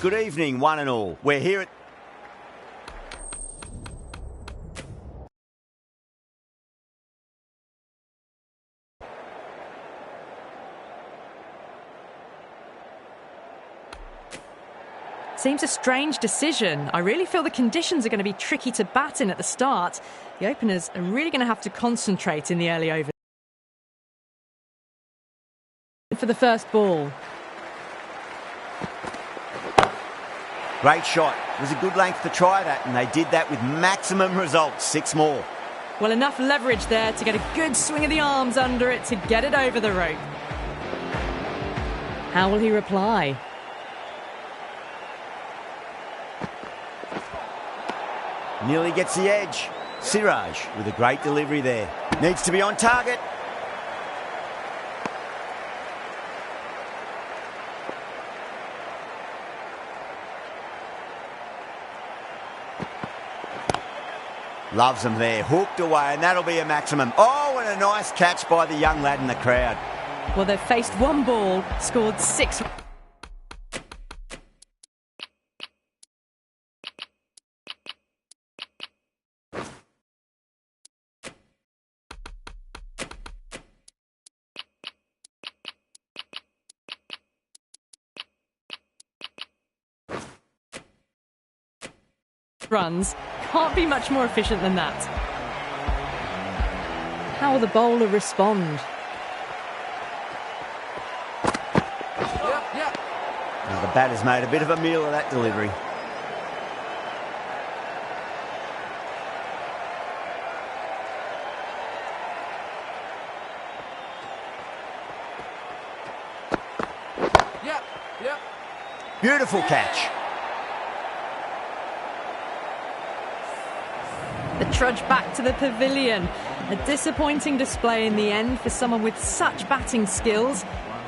Good evening, one and all. We're here at... Seems a strange decision. I really feel the conditions are going to be tricky to bat in at the start. The openers are really going to have to concentrate in the early overs. For the first ball. Great shot. It was a good length to try that, and they did that with maximum results. 6 more. Well, enough leverage there to get a good swing of the arms under it to get it over the rope. How will he reply? Nearly gets the edge. Siraj with a great delivery there. Needs to be on target. Loves them there. Hooked away, and that'll be a maximum. Oh, and a nice catch by the young lad in the crowd. Well, they've faced 1 ball, scored 6... runs. Can't be much more efficient than that. How will the bowler respond? Well, the batter's made a bit of a meal of that delivery. Beautiful catch. The trudge back to the pavilion. A disappointing display in the end for someone with such batting skills.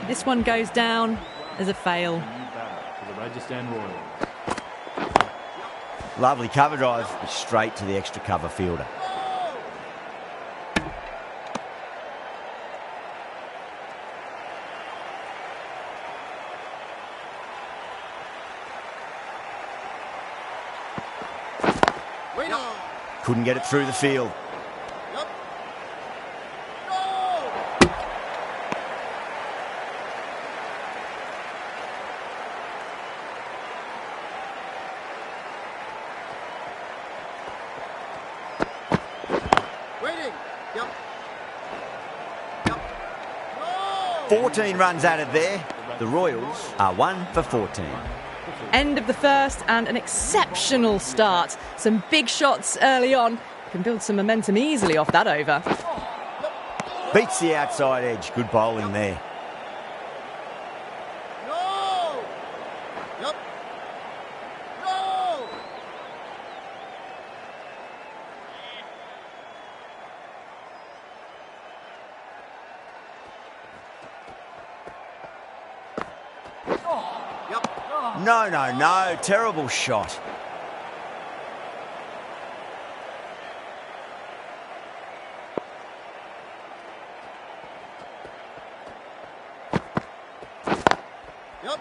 This one goes down as a fail. Lovely cover drive, straight to the extra cover fielder. Couldn't get it through the field. Waiting. 14 runs added there. The Royals are 1 for 14. End of the first and an exceptional start. Some big shots early on. Can build some momentum easily off that over. Beats the outside edge. Good bowling there. No. Terrible shot.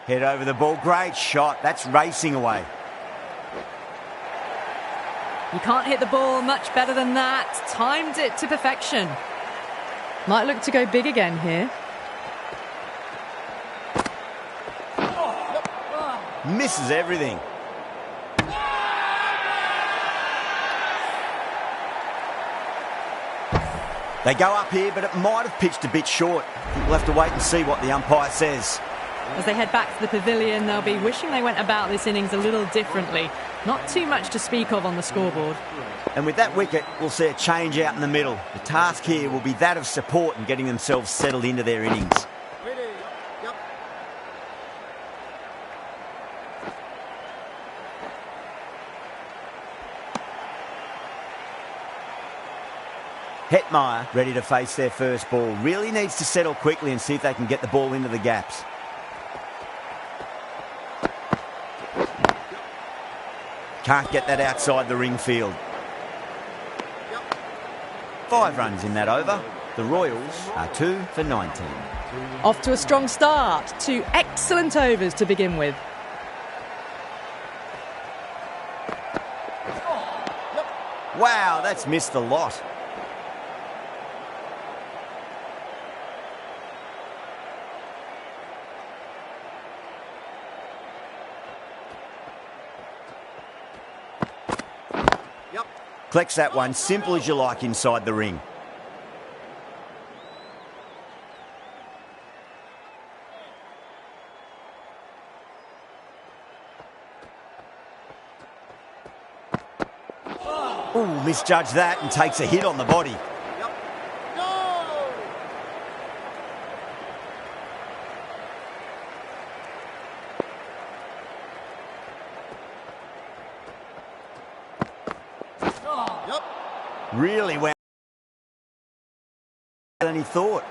Head over the ball. Great shot. That's racing away. You can't hit the ball much better than that. Timed it to perfection. Might look to go big again here. Misses everything. They go up here, but it might have pitched a bit short. We'll have to wait and see what the umpire says. As they head back to the pavilion, they'll be wishing they went about this innings a little differently. Not too much to speak of on the scoreboard. And with that wicket, we'll see a change out in the middle. The task here will be that of support and getting themselves settled into their innings. Hetmeyer ready to face their first ball. Really needs to settle quickly and see if they can get the ball into the gaps. Can't get that outside the ring field. 5 runs in that over. The Royals are 2 for 19. Off to a strong start. 2 excellent overs to begin with. Wow, that's missed a lot. Collects that one, simple as you like, inside the ring. Ooh, misjudged that and takes a hit on the body. Really went than he thought.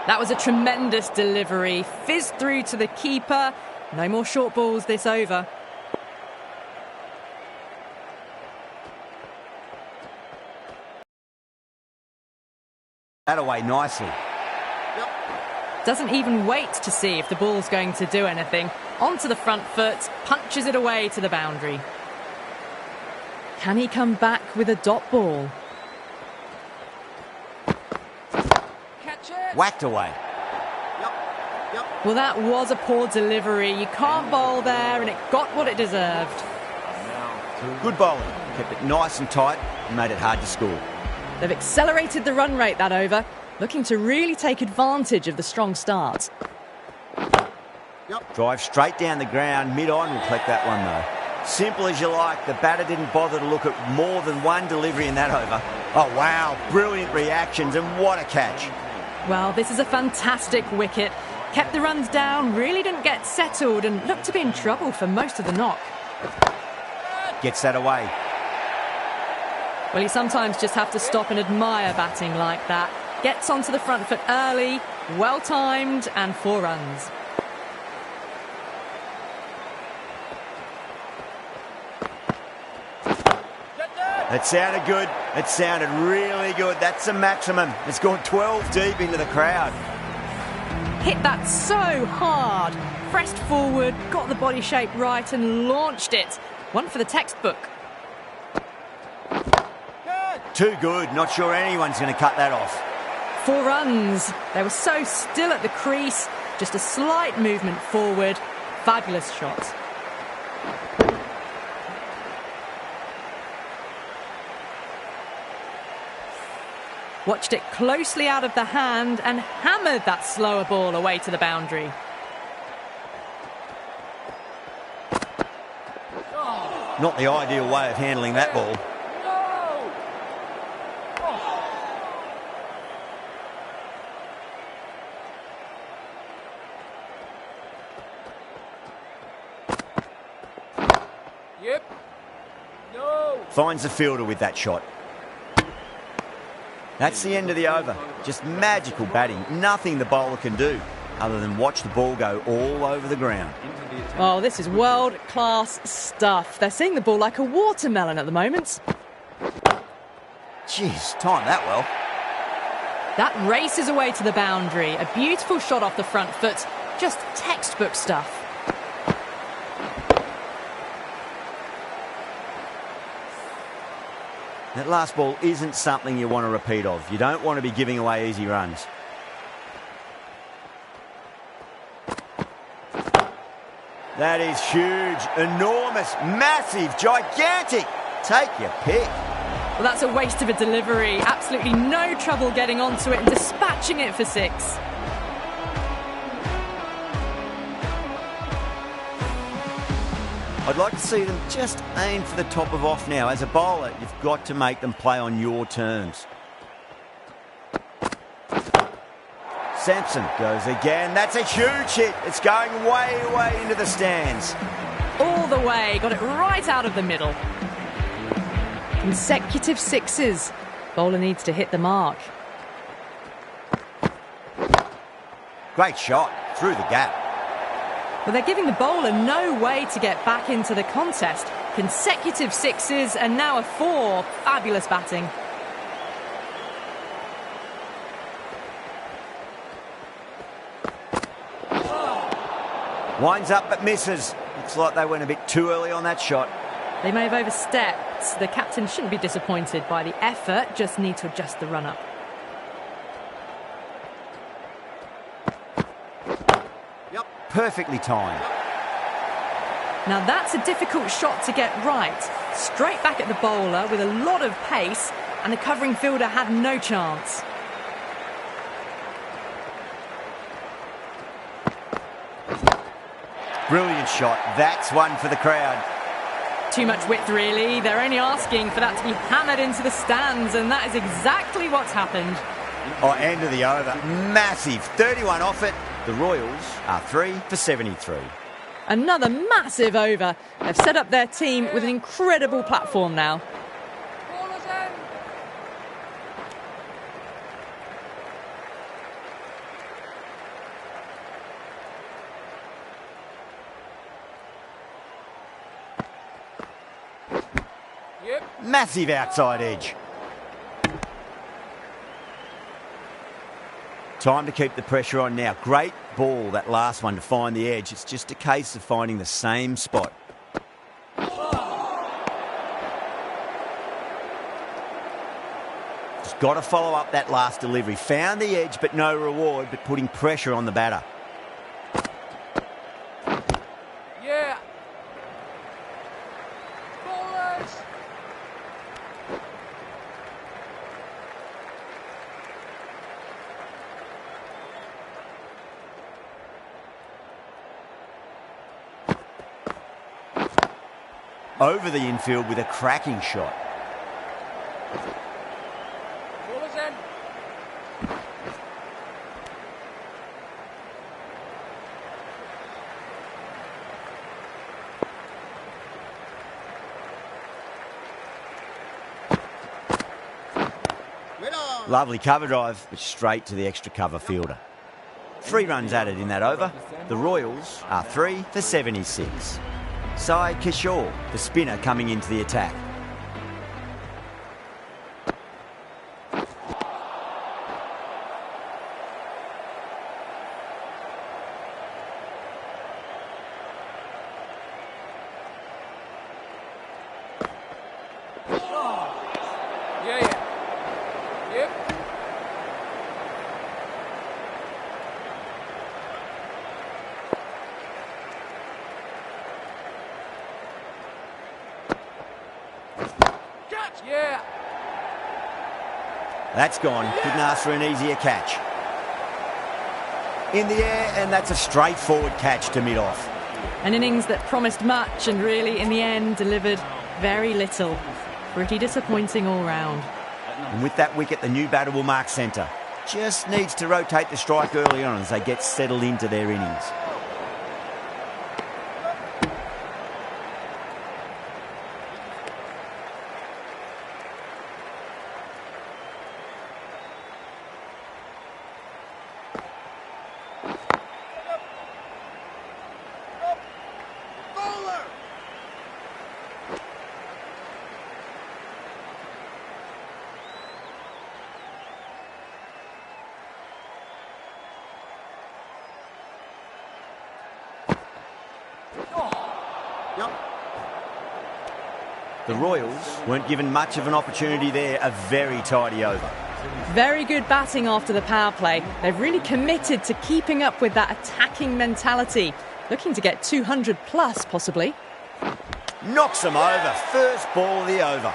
That was a tremendous delivery. Fizzed through to the keeper. No more short balls this over. That away nicely. Doesn't even wait to see if the ball's going to do anything. Onto the front foot, punches it away to the boundary. Can he come back with a dot ball? Catch it. Whacked away. Well, that was a poor delivery. You can't bowl there, and it got what it deserved. Good bowling. Kept it nice and tight and made it hard to score. They've accelerated the run rate that over, looking to really take advantage of the strong start. Drive straight down the ground. Mid-on will collect that one, though. Simple as you like. The batter didn't bother to look at more than one delivery in that over. Oh, wow. Brilliant reactions, and what a catch. Well, this is a fantastic wicket. Kept the runs down, really didn't get settled, and looked to be in trouble for most of the knock. Gets that away. Well, you sometimes just have to stop and admire batting like that. Gets onto the front foot early, well-timed, and 4 runs. That sounded good. It sounded really good. That's the maximum. It's gone 12 deep into the crowd. Hit that so hard. Pressed forward, got the body shape right, and launched it. One for the textbook. Too good. Not sure anyone's going to cut that off. 4 runs. They were so still at the crease. Just a slight movement forward. Fabulous shot. Watched it closely out of the hand and hammered that slower ball away to the boundary. Not the ideal way of handling that ball. Yep. No. Finds the fielder with that shot. That's the end of the over. Just magical batting. Nothing the bowler can do other than watch the ball go all over the ground. Oh, this is world-class stuff. They're seeing the ball like a watermelon at the moment. Jeez, timed that well. That races away to the boundary. A beautiful shot off the front foot. Just textbook stuff. That last ball isn't something you want to repeat of. You don't want to be giving away easy runs. That is huge, enormous, massive, gigantic. Take your pick. Well, that's a waste of a delivery. Absolutely no trouble getting onto it and dispatching it for 6. I'd like to see them just aim for the top of off now. As a bowler, you've got to make them play on your terms. Sampson goes again. That's a huge hit. It's going way, way into the stands. All the way. Got it right out of the middle. Consecutive 6s. Bowler needs to hit the mark. Great shot. Through the gap. Well, they're giving the bowler no way to get back into the contest. Consecutive 6s and now a 4. Fabulous batting. Winds up but misses. Looks like they went a bit too early on that shot. They may have overstepped. The captain shouldn't be disappointed by the effort, just need to adjust the run-up. Yep, perfectly timed. Now that's a difficult shot to get right. Straight back at the bowler with a lot of pace, and the covering fielder had no chance. Brilliant shot. That's one for the crowd. Too much width, really. They're only asking for that to be hammered into the stands, and that is exactly what's happened. Oh, end of the over. Massive. 31 off it. The Royals are 3 for 73. Another massive over. They've set up their team with an incredible platform now. Ballers in. Yep. Massive outside edge. Time to keep the pressure on now. Great ball, that last one, to find the edge. It's just a case of finding the same spot. Just got to follow up that last delivery. Found the edge, but no reward, but putting pressure on the batter. Yeah. Ballers. Over the infield with a cracking shot. Ballers in. Lovely cover drive, but straight to the extra cover fielder. 3 runs added in that over. The Royals are 3 for 76. Sai Kishore, the spinner, coming into the attack. Yeah. Yep. Catch. Yeah. That's gone. Couldn't ask for an easier catch. In the air, and that's a straightforward catch to mid-off. An innings that promised much and really, in the end, delivered very little. Pretty disappointing all round. And with that wicket, the new batter will mark centre. Just needs to rotate the strike early on as they get settled into their innings. The Royals weren't given much of an opportunity there. A very tidy over. Very good batting after the power play. They've really committed to keeping up with that attacking mentality. Looking to get 200 plus, possibly. Knocks them over. First ball of the over.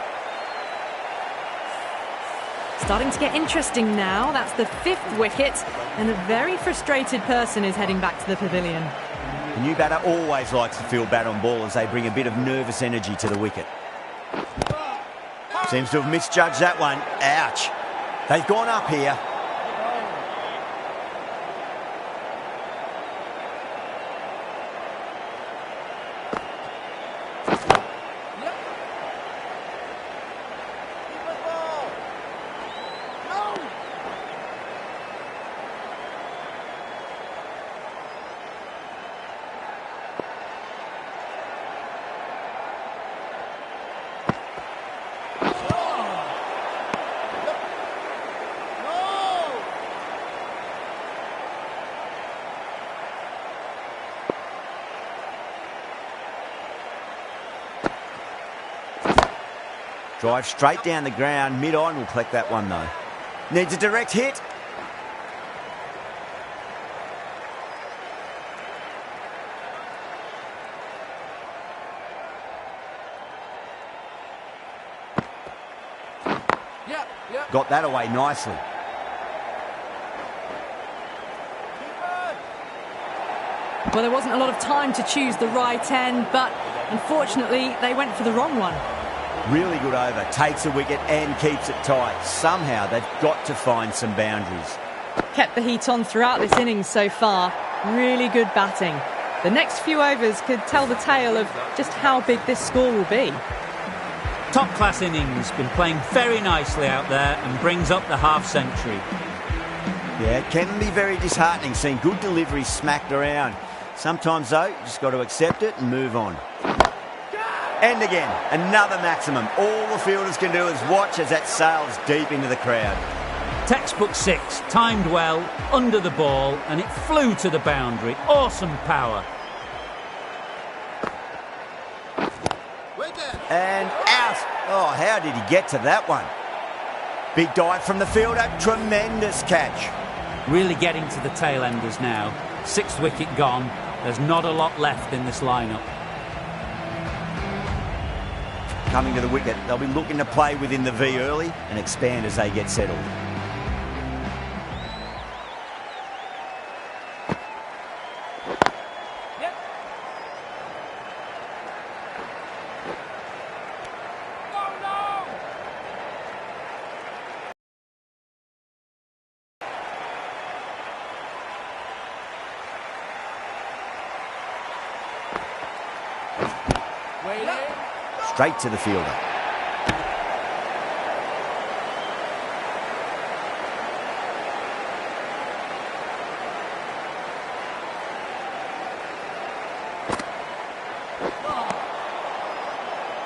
Starting to get interesting now. That's the 5th wicket, and a very frustrated person is heading back to the pavilion. The new batter always likes to field bat on ball as they bring a bit of nervous energy to the wicket. Seems to have misjudged that one. Ouch. They've gone up here. Drive straight down the ground. Mid-on will collect that one though. Needs a direct hit. Yep. Got that away nicely. Well, there wasn't a lot of time to choose the right end, but unfortunately they went for the wrong one. Really good over. Takes a wicket and keeps it tight. Somehow they've got to find some boundaries. Kept the heat on throughout this innings so far. Really good batting. The next few overs could tell the tale of just how big this score will be. Top class innings, been playing very nicely out there and brings up the half century. Yeah, it can be very disheartening seeing good delivery smacked around. Sometimes though, you just got to accept it and move on. And again, another maximum. All the fielders can do is watch as that sails deep into the crowd. Textbook six, timed well, under the ball, and it flew to the boundary. Awesome power. And out. Oh, how did he get to that one? Big dive from the fielder. Tremendous catch. Really getting to the tail enders now. Sixth wicket gone. There's not a lot left in this lineup. Coming to the wicket, they'll be looking to play within the V early and expand as they get settled. Straight to the fielder.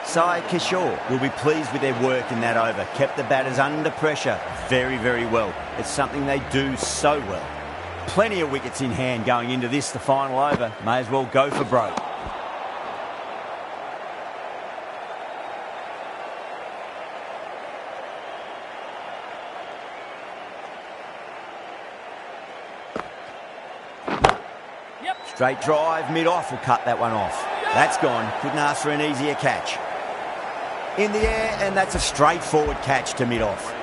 Sai Kishore will be pleased with their work in that over. Kept the batters under pressure very, very well. It's something they do so well. Plenty of wickets in hand going into this, the final over. May as well go for broke. Straight drive, mid-off will cut that one off. That's gone. Couldn't ask for an easier catch. In the air, and that's a straightforward catch to mid-off.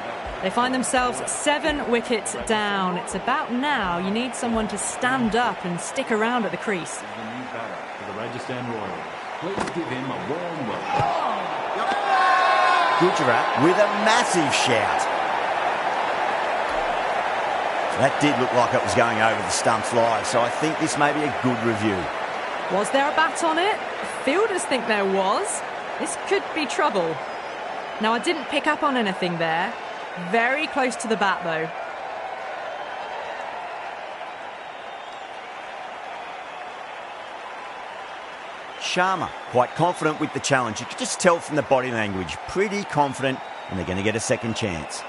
They find themselves 7 wickets down. It's about now you need someone to stand up and stick around at the crease. The new batter for the Rajasthan Royals. Please give him a warm welcome. Gujarat with a massive shout. That did look like it was going over the stumps live, so I think this may be a good review. Was there a bat on it? Fielders think there was. This could be trouble. Now, I didn't pick up on anything there. Very close to the bat, though. Sharma, quite confident with the challenge. You could just tell from the body language. Pretty confident, and they're going to get a second chance.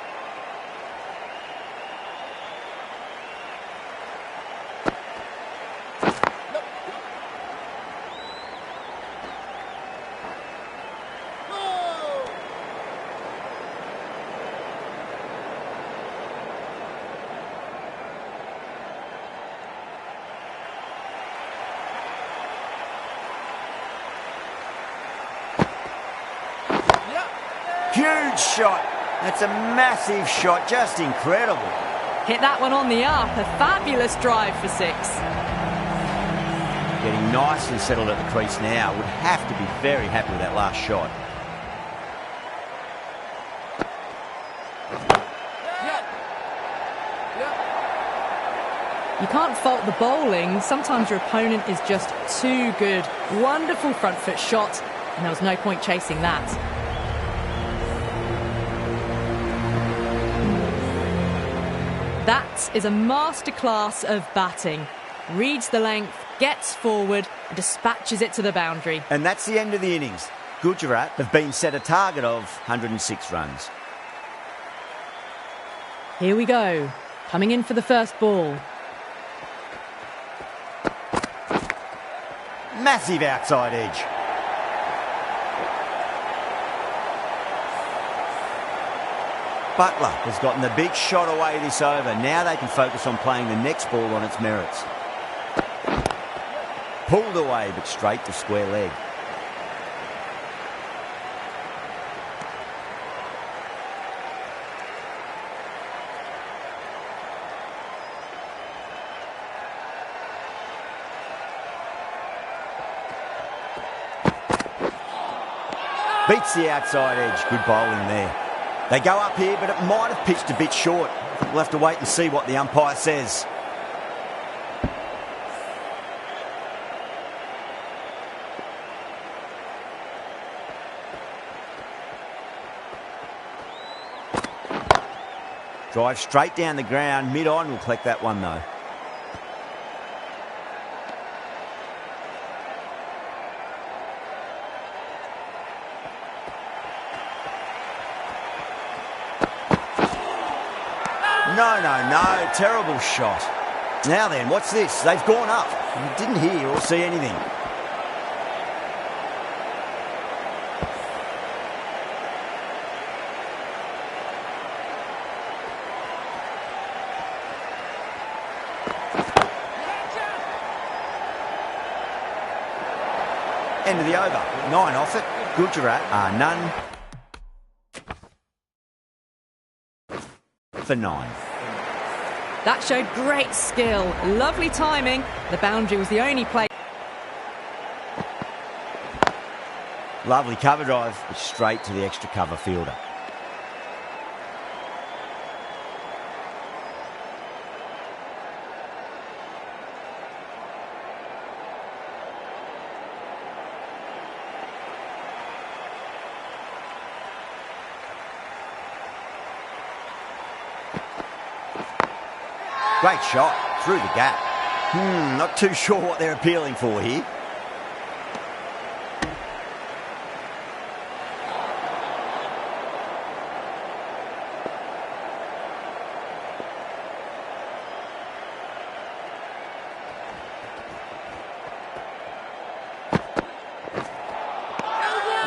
Huge shot. That's a massive shot. Just incredible. Hit that one on the up. A fabulous drive for 6. Getting nicely settled at the crease now. Would have to be very happy with that last shot. You can't fault the bowling. Sometimes your opponent is just too good. Wonderful front foot shot, and there was no point chasing that. That is a masterclass of batting. Reads the length, gets forward, and dispatches it to the boundary. And that's the end of the innings. Gujarat have been set a target of 106 runs. Here we go. Coming in for the first ball. Massive outside edge. Butler has gotten the big shot away this over. Now they can focus on playing the next ball on its merits. Pulled away, but straight to square leg. Beats the outside edge. Good bowling there. They go up here, but it might have pitched a bit short. We'll have to wait and see what the umpire says. Drive straight down the ground. Mid-on will collect that one though. No. Terrible shot. Now then, what's this? They've gone up. I didn't hear or see anything. End of the over. 9 off it. Gujarat are none for 9. That showed great skill. Lovely timing. The boundary was the only play. Lovely cover drive, but straight to the extra cover fielder. Great shot through the gap. Not too sure what they're appealing for here.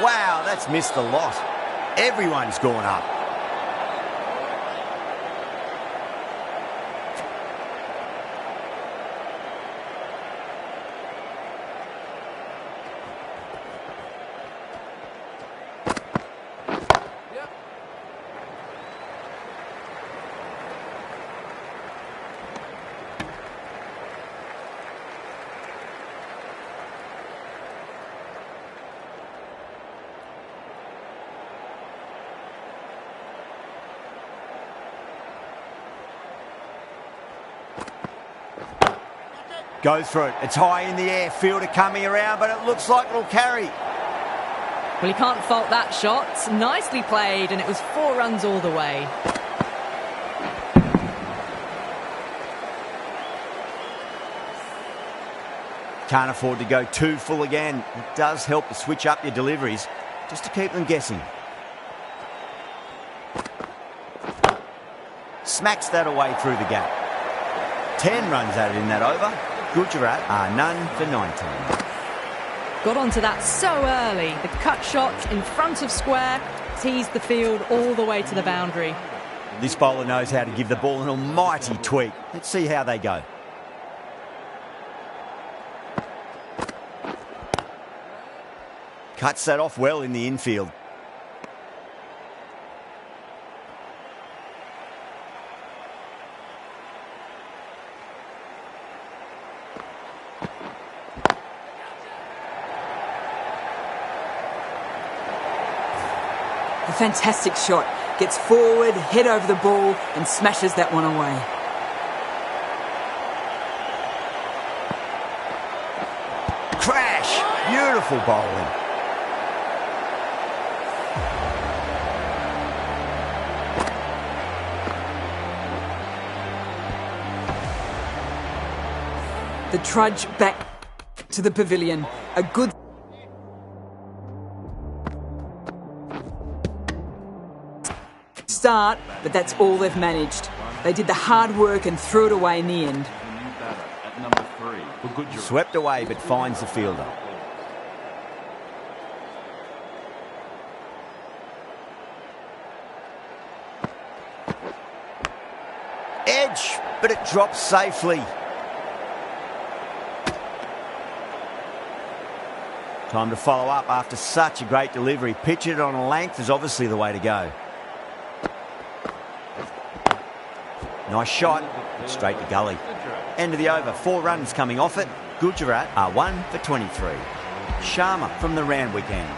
Wow, that's missed a lot. Everyone's gone up. Goes through it. It's high in the air. Fielder coming around, but it looks like it'll carry. Well, you can't fault that shot. Nicely played, and it was 4 runs all the way. Can't afford to go too full again. It does help to switch up your deliveries, just to keep them guessing. Smacks that away through the gap. 10 runs added in that over. Gujarat are none for 19. Got onto that so early. The cut shot in front of square teased the field all the way to the boundary. This bowler knows how to give the ball an almighty tweak. Let's see how they go. Cuts that off well in the infield. A fantastic shot. Gets forward, head over the ball and smashes that one away. Crash! Beautiful bowling. The trudge back to the pavilion. A good start, but that's all they've managed. They did the hard work and threw it away in the end. At number 3 for Gujarat. Swept away, but finds the fielder. dodge, but it drops safely. Time to follow up after such a great delivery. Pitch it on a length is obviously the way to go. Nice shot, straight to gully. End of the over, 4 runs coming off it. Gujarat are 1 for 23. Sharma from the Randwick end.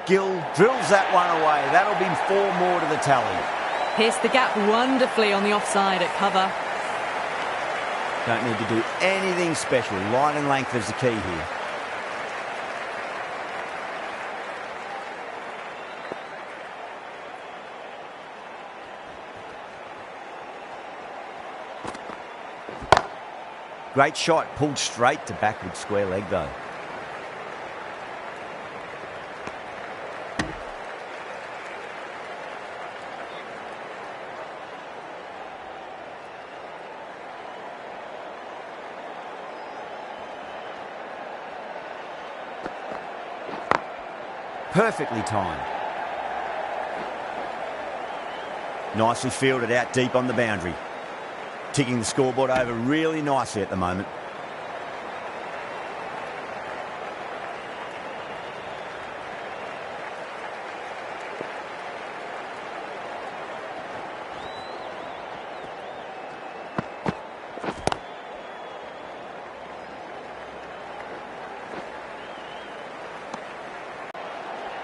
Gill drills that one away. That'll be 4 more to the tally. Pierced the gap wonderfully on the offside at cover. Don't need to do anything special. Line and length is the key here. Great shot, pulled straight to backward square leg though. Perfectly timed. Nicely fielded out deep on the boundary. Ticking the scoreboard over really nicely at the moment.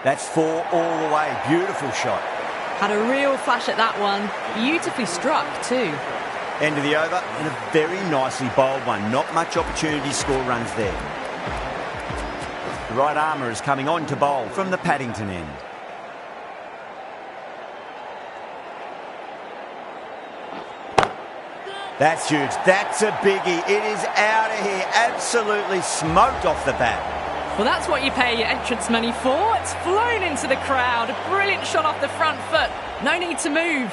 That's 4 all the way. Beautiful shot. Had a real flash at that one. Beautifully struck too. End of the over and a very nicely bowled one. Not much opportunity to score runs there. The right armour is coming on to bowl from the Paddington end. That's huge. That's a biggie. It is out of here. Absolutely smoked off the bat. Well, that's what you pay your entrance money for. It's flown into the crowd. A brilliant shot off the front foot. No need to move.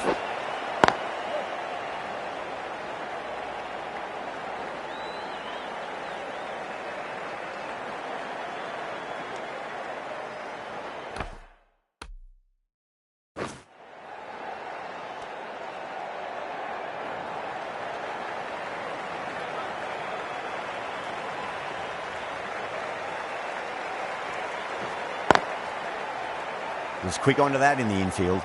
Was quick onto that in the infield.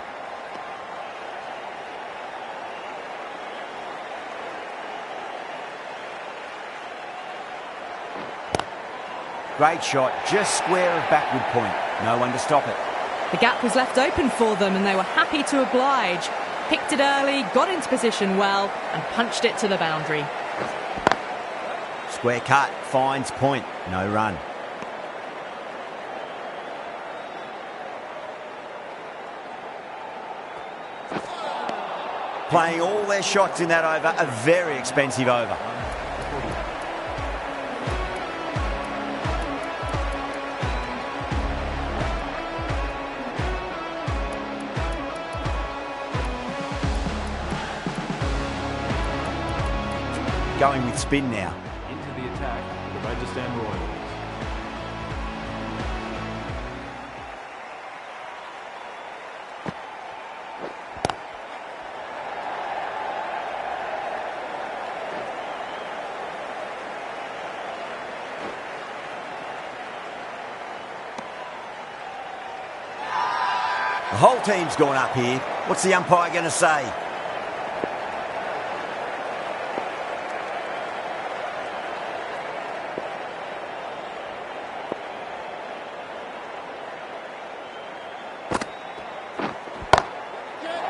Great shot, just square of backward point. No one to stop it. The gap was left open for them and they were happy to oblige. Picked it early, got into position well and punched it to the boundary. Square cut, finds point, no run. Playing all their shots in that over, a very expensive over. Going with spin now. Into the attack for the Rajasthan Royals. The whole team's gone up here. What's the umpire going to say?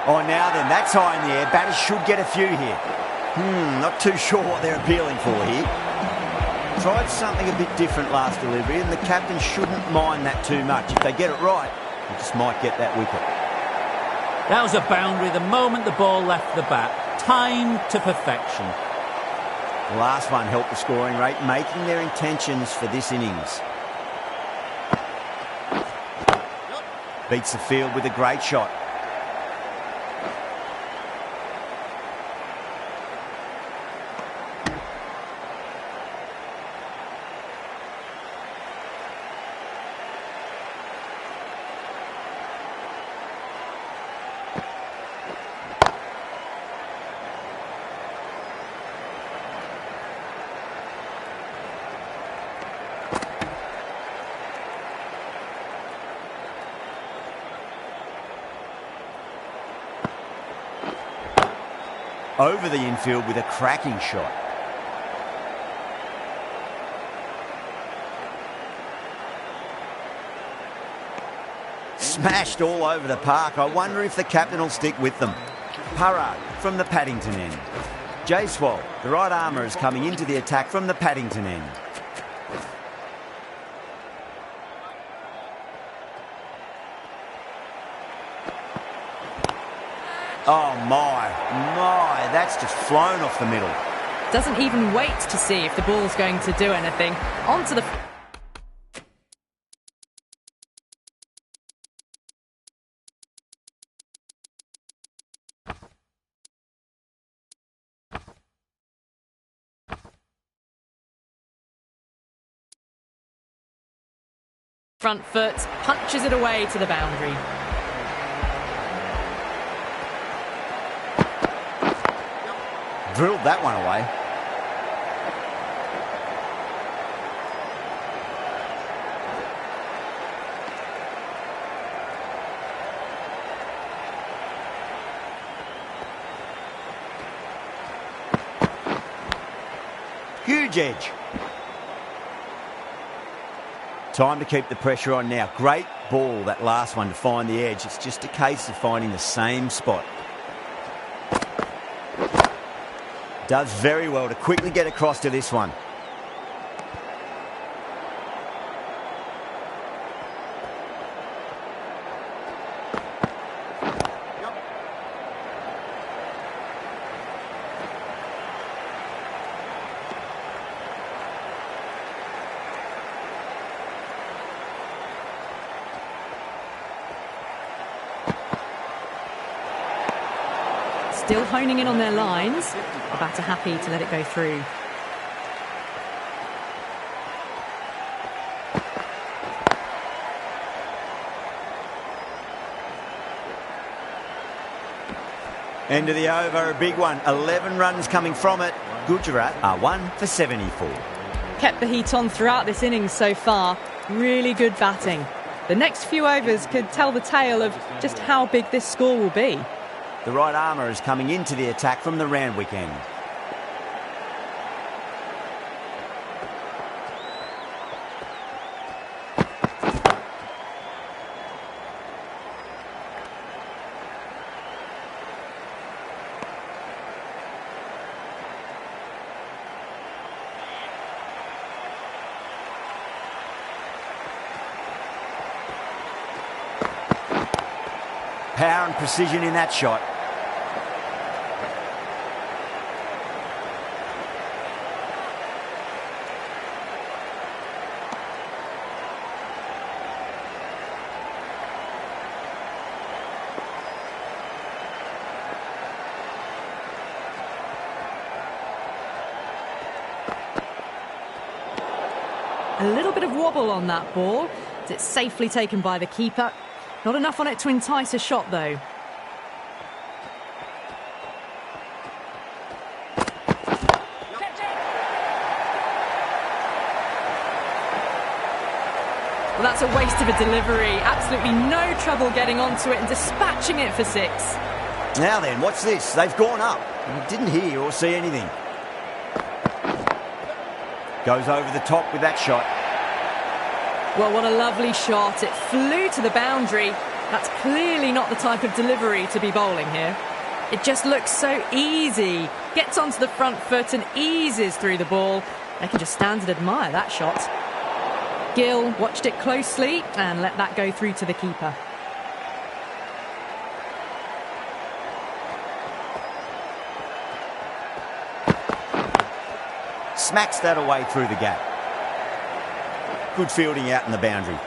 Oh, now then, that's high in the air. Batters should get a few here. Not too sure what they're appealing for here. Tried something a bit different last delivery, and the captain shouldn't mind that too much. If they get it right, they just might get that wicket. That was a boundary the moment the ball left the bat. Timed to perfection. The last one helped the scoring rate, making their intentions for this innings. Beats the field with a great shot. Over the infield with a cracking shot. Smashed all over the park. I wonder if the captain will stick with them. Parrard from the Paddington end. Jaiswal, the right armour, is coming into the attack from the Paddington end. Oh my, that's just flown off the middle. Doesn't even wait to see if the ball's going to do anything. Onto the... front foot, punches it away to the boundary. Drilled that one away. Huge edge. Time to keep the pressure on now. Great ball, that last one, to find the edge. It's just a case of finding the same spot. Does very well to quickly get across to this one. Still honing in on their lines. The batter happy to let it go through. End of the over, a big one. 11 runs coming from it. Gujarat are 1 for 74. Kept the heat on throughout this innings so far. Really good batting. The next few overs could tell the tale of just how big this score will be. The right armour is coming into the attack from the Randwick end. Power and precision in that shot. A little bit of wobble on that ball. It's safely taken by the keeper. Not enough on it to entice a shot, though. Well, that's a waste of a delivery. Absolutely no trouble getting onto it and dispatching it for 6. Now then, watch this. They've gone up. Didn't hear or see anything. Goes over the top with that shot. Well, what a lovely shot. It flew to the boundary. That's clearly not the type of delivery to be bowling here. It just looks so easy. Gets onto the front foot and eases through the ball. They can just stand and admire that shot. Gill watched it closely and let that go through to the keeper. Smacks that away through the gap. Good fielding out in the boundary.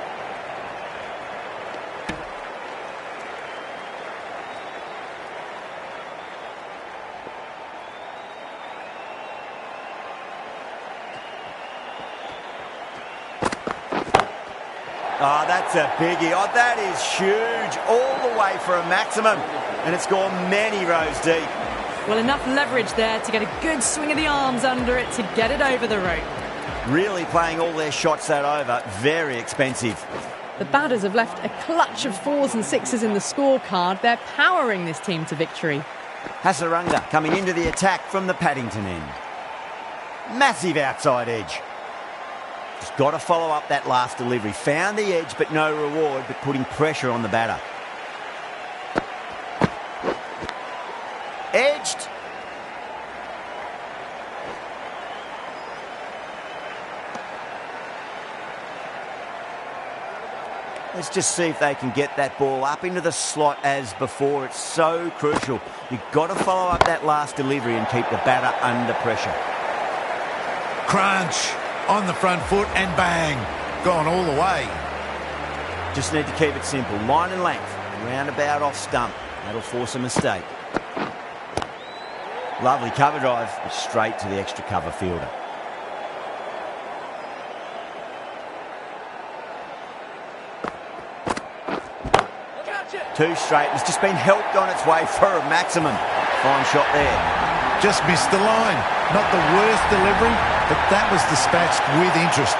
Oh, that's a biggie. Oh, that is huge. All the way for a maximum. And it's gone many rows deep. Well, enough leverage there to get a good swing of the arms under it to get it over the rope. Really playing all their shots that over. Very expensive. The batters have left a clutch of 4s and 6s in the scorecard. They're powering this team to victory. Hasaranga coming into the attack from the Paddington end. Massive outside edge. Just got to follow up that last delivery. Found the edge, but no reward, but putting pressure on the batter. Edged. Let's just see if they can get that ball up into the slot as before. It's so crucial. You've got to follow up that last delivery and keep the batter under pressure. Crunch on the front foot and bang. Gone all the way. Just need to keep it simple. Line and length. Roundabout off stump. That'll force a mistake. Lovely cover drive. Straight to the extra cover fielder. Two straight. It's just been helped on its way for a maximum. Fine shot there. Just missed the line. Not the worst delivery, but that was dispatched with interest.